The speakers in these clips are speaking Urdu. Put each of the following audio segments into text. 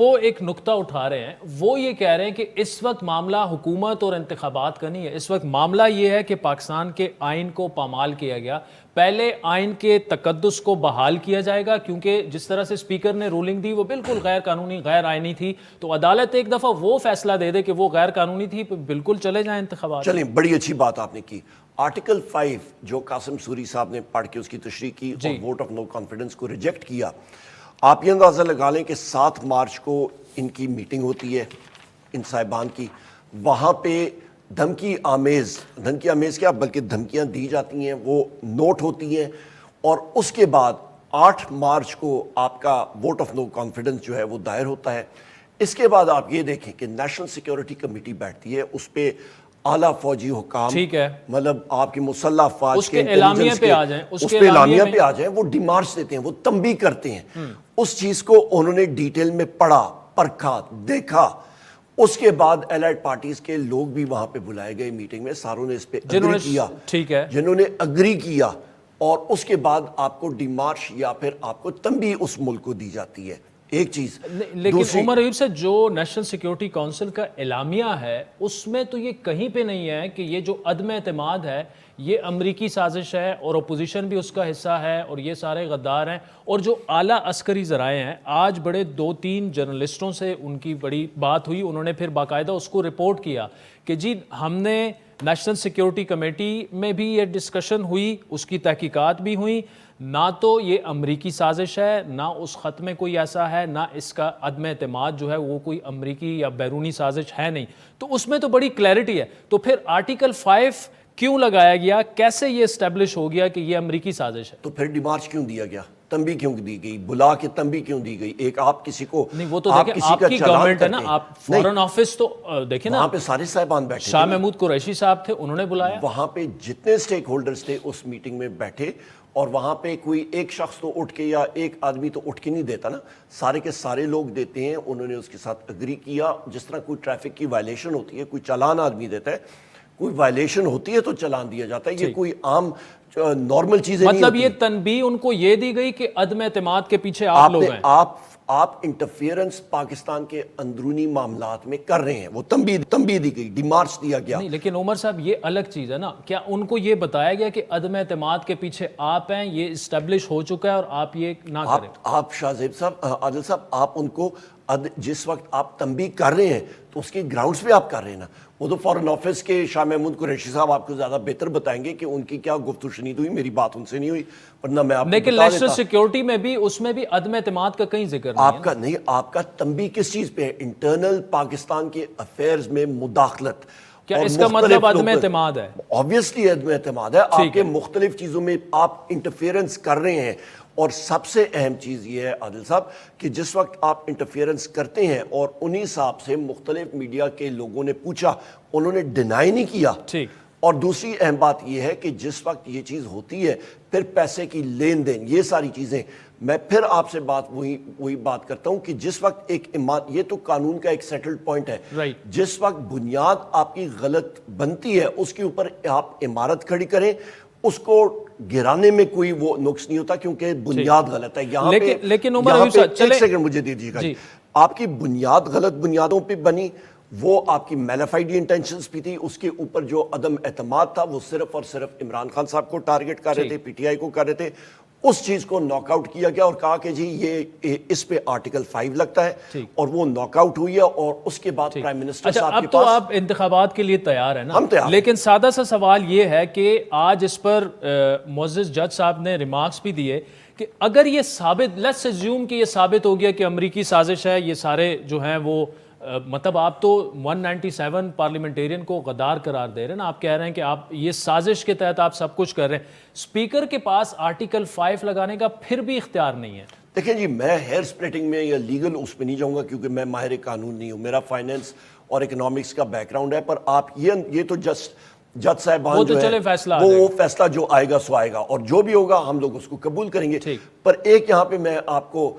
وہ ایک نقطہ اٹھا رہے ہیں, وہ یہ کہہ رہے ہیں کہ اس وقت معاملہ حکومت اور انتخابات کا نہیں ہے, اس وقت معاملہ یہ ہے کہ پاکستان کے آئین کو پامال کیا گیا. پہلے آئین کے تقدس کو بحال کیا جائے گا, کیونکہ جس طرح سے اسپیکر نے رولنگ دی وہ بالکل غیر قانونی, غیر آئینی تھی, تو عدالت ایک دفعہ وہ فیصلہ دے دے کہ وہ غیر قانونی تھی, بالکل چلے جائیں انتخابات. چلیں, بڑی اچھی بات آپ نے کی. آرٹیکل 5 جو قاسم سوری صاحب نے پڑھ کے اس کی تشریح کی اور ووٹ آف نو کانفیڈنس کو ریجیکٹ کیا, آپ یہ اندازہ لگا لیں کہ 7 مارچ کو ان کی میٹنگ ہوتی ہے, ان صاحبان کی. وہاں پہ دھمکی آمیز کیا بلکہ دھمکیاں دی جاتی ہیں, وہ نوٹ ہوتی ہیں, اور اس کے بعد 8 مارچ کو آپ کا ووٹ آف نو کانفیڈنس جو ہے وہ دائر ہوتا ہے. اس کے بعد آپ یہ دیکھیں کہ نیشنل سیکیورٹی کمیٹی بیٹھتی ہے, اس پہ اعلیٰ فوجی حکام, ٹھیک ہے, مطلب آپ کی مسلح افواج اس کے اعلامیہ پہ آ جائیں, اس پہ اعلامیہ پہ آ جائیں, وہ ڈیمارچ دیتے ہیں, وہ تنبیہ کرتے ہیں. اس چیز کو انہوں نے ڈیٹیل میں پڑھا, پرکھا, دیکھا. اس کے بعد الائڈ پارٹیز کے لوگ بھی وہاں پہ بلائے گئے میٹنگ میں, ساروں نے اس پہ اگری کیا, ٹھیک ہے, جنہوں نے اگری کیا, اور اس کے بعد آپ کو ڈیمارچ یا پھر آپ کو تنبیہ اس ملک کو دی جاتی ہے. ایک چیز. لیکن عمر ایوب سے جو نیشنل سیکیورٹی کونسل کا اعلامیہ ہے اس میں تو یہ کہیں پہ نہیں ہے کہ یہ جو عدم اعتماد ہے یہ امریکی سازش ہے اور اپوزیشن بھی اس کا حصہ ہے اور یہ سارے غدار ہیں. اور جو اعلیٰ عسکری ذرائع ہیں, آج بڑے 2-3 جرنلسٹوں سے ان کی بڑی بات ہوئی, انہوں نے پھر باقاعدہ اس کو رپورٹ کیا کہ جی ہم نے نیشنل سیکیورٹی کمیٹی میں بھی یہ ڈسکشن ہوئی, اس کی تحقیقات بھی ہوئیں, نہ تو یہ امریکی سازش ہے, نہ اس خط میں کوئی ایسا ہے, نہ اس کا عدم اعتماد جو ہے وہ کوئی امریکی یا بیرونی سازش ہے نہیں. تو اس میں تو بڑی کلیئرٹی ہے. تو پھر آرٹیکل 5 کیوں لگایا گیا, کیسے یہ اسٹیبلش ہو گیا کہ یہ امریکی سازش ہے؟ تو پھر ڈیمارچ کیوں دیا گیا, تنبیہ کیوں دی گئی, بلا کے تنبیہ کیوں دی گئی؟ ایک آپ کسی کو نہیں, وہ تو دیکھیں آپ کی گورنمنٹ ہے نا, آپ فورن آفس تو دیکھیں نا, وہاں پہ سارے صاحبان بیٹھے, شاہ محمود قریشی صاحب تھے, انہوں نے بلایا, وہاں پہ جتنے سٹیک ہولڈرز تھے اس میٹنگ میں بیٹھے, اور وہاں پہ کوئی ایک شخص تو اٹھ کے یا ایک آدمی تو اٹھ کے نہیں دیتا نا, سارے کے سارے لوگ دیتے ہیں. انہوں نے اس کے ساتھ اگری کیا. جس طرح کوئی ٹریفک کی وائلیشن ہوتی ہے, کوئی چالان آدمی دیتا ہے, کوئی وائلیشن ہوتی ہے تو چلان دیا جاتا ہے, یہ کوئی عام نارمل چیزیں نہیں ہوتی. مطلب یہ تنبیہ ان کو یہ دی گئی کہ عدم اعتماد کے پیچھے آپ لوگ ہیں, آپ انٹرفیئرنس پاکستان کے اندرونی معاملات میں کر رہے ہیں, وہ تنبیہ دی گئی, ڈیمارچ دیا گیا. نہیں, لیکن عمر صاحب یہ الگ چیز ہے نا, کیا ان کو یہ بتایا گیا کہ عدم اعتماد کے پیچھے آپ ہیں, یہ اسٹیبلش ہو چکا ہے اور آپ یہ نہ کریں؟ آپ شاہ زیب صاحب, عادل صاحب, آپ ان کو جس وقت آپ تنبیہ کر رہے ہیں تو اس کے گراؤنڈز پہ آپ کر رہے ہیں نا. وہ تو فورن آفس کے شاہ محمود قریشی صاحب آپ کو زیادہ بہتر بتائیں گے کہ ان کی کیا گفتگو شنید ہوئی, میری بات ان سے نہیں ہوئی, ورنہ میں آپ کو بتا دیتا. لیکن نیشنل سیکیورٹی میں بھی, اس میں بھی عدم اعتماد کا کہیں ذکر نہیں ہے. آپ کا تنبیہ کس چیز پہ ہے؟ انٹرنل پاکستان کے افیئرز میں مداخلت. کیا اس کا مطلب عدم اعتماد ہے؟ obviously عدم اعتماد ہے. آپ کے مختلف چیزوں میں آپ انٹرفیئرنس کر رہے ہیں, اور سب سے اہم چیز یہ ہے عادل صاحب کہ جس وقت آپ انٹرفیئرنس کرتے ہیں, اور انہی صاحب سے مختلف میڈیا کے لوگوں نے پوچھا, انہوں نے ڈینائی نہیں کیا. اور دوسری اہم بات یہ ہے کہ جس وقت یہ چیز ہوتی ہے, پھر پیسے کی لین دین, یہ ساری چیزیں, میں پھر آپ سے وہی بات کرتا ہوں کہ جس وقت یہ تو قانون کا ایک سیٹلڈ پوائنٹ ہے, جس وقت بنیاد آپ کی غلط بنتی ہے اس کے اوپر آپ عمارت کھڑی کریں, اس کو گرانے میں کوئی وہ نقص نہیں ہوتا کیونکہ بنیاد غلط ہے. یہاں پہ لیکن عمر ایوب صاحب, ایک سیکنڈ مجھے دے دیجیے گا, آپ کی بنیاد غلط بنیادوں پہ بنی, وہ آپ کی میلیفائڈ انٹینشنز بھی تھی. اس کے اوپر جو عدم اعتماد تھا وہ صرف اور صرف عمران خان صاحب کو ٹارگٹ کر رہے تھے, پی ٹی آئی کو کر رہے تھے. اس چیز کو ناک آؤٹ کیا گیا اور کہا کہ جی یہ اس پہ آرٹیکل 5 لگتا ہے, اور وہ ناک آؤٹ ہوئی ہے. اور اس کے بعد پرائم منسٹر صاحب کے پاس, اب تو آپ انتخابات کے لیے تیار ہیں نا, ہم تیار. لیکن سادہ سا سوال یہ ہے کہ آج اس پر معزز جج صاحب نے ریمارکس بھی دیے کہ اگر یہ ثابت, لیٹس اسیوم کہ یہ ثابت ہو گیا کہ امریکی سازش ہے, یہ سارے جو ہیں وہ مطلب آپ تو 197 پارلیمنٹیرین کو غدار قرار دے رہے ہیں نا, آپ کہہ رہے ہیں کہ آپ یہ سازش کے تحت آپ سب کچھ کر رہے ہیں. اسپیکر کے پاس آرٹیکل 5 لگانے کا پھر بھی اختیار نہیں ہے. دیکھیں جی, میں ہیئر سپلٹنگ میں یا لیگل اس پہ نہیں جاؤں گا کیونکہ میں ماہر قانون نہیں ہوں, میرا فائنینس اور اکنامکس کا بیک گراؤنڈ ہے. پر آپ یہ تو جج صاحبان جو ہے وہ فیصلہ جو آئے گا سو آئے گا, اور جو بھی ہوگا ہم لوگ اس کو قبول کریں گے. پر ایک یہاں پہ میں آپ کو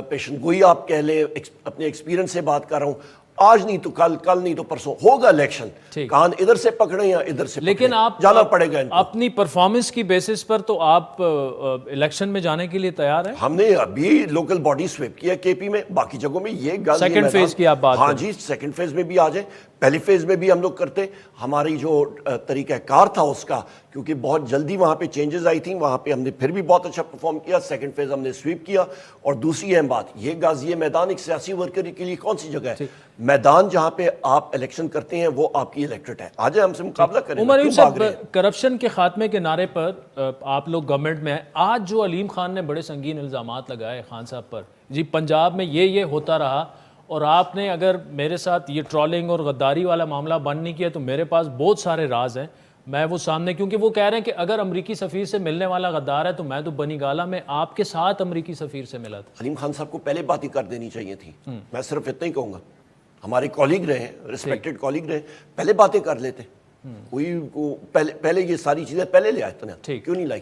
پیشن گوئی آپ کہہ لیں, اپنے ایکسپیرینس سے بات کر رہا ہوں, آج نہیں تو کل، کل نہیں تو پرسوں ہوگا الیکشن، کان ادھر سے پکڑے یا ادھر سے، لیکن آپ جانا پڑے گا ان کو۔ اپنی پرفارمنس کی بیسس پر تو آپ الیکشن میں جانے کے لیے تیار ہیں؟ ہم نے ابھی لوکل باڈی سویپ کیا کے پی میں، باقی جگہوں میں یہ غازی سیکنڈ میدان، فیز کی آپ بات ہاں جی سیکنڈ فیز میں بھی آ جائیں، پہلی فیز میں بھی ہم لوگ کرتے، ہماری جو طریقہ کار تھا اس کا، کیونکہ بہت جلدی وہاں پہ چینجز آئی تھیں، وہاں پہ ہم نے پھر بھی بہت اچھا پرفارم کیا، سیکنڈ فیز ہم نے سویپ کیا۔ اور دوسری اہم بات یہ غازی میدان ایک سیاسی ورکر کے لیے کون سی جگہ ہے؟ میدان جہاں پہ آپ الیکشن کرتے ہیں وہ آپ کی الیکٹریٹ ہے، آ جائیں ہم سے مقابلہ کریں۔ عمر ایوب صاحب، کرپشن کے خاتمے کے نعرے پر آپ لوگ گورنمنٹ میں ہیں، آج جو علیم خان نے بڑے سنگین الزامات لگائے خان صاحب پر، جی پنجاب میں یہ ہوتا رہا، اور آپ نے اگر میرے ساتھ یہ ٹرولنگ اور غداری والا معاملہ بند نہیں کیا تو میرے پاس بہت سارے راز ہیں، میں وہ سامنے، کیونکہ وہ کہہ رہے ہیں کہ اگر امریکی سفیر سے ملنے والا غدار ہے تو میں تو بنی گالہ میں آپ کے ساتھ امریکی سفیر سے ملا تھا۔ علیم خان صاحب کو پہلے بات ہی کر دینی چاہیے تھی، میں صرف اتنا ہی کہوں گا، ہمارے کالیگ رہے ہیں، ریسپیکٹڈ کالیگ رہے، پہلے باتیں کر لیتے، کوئی پہلے یہ ساری چیزیں پہلے لے آئے تھے، کیوں نہیں لائی؟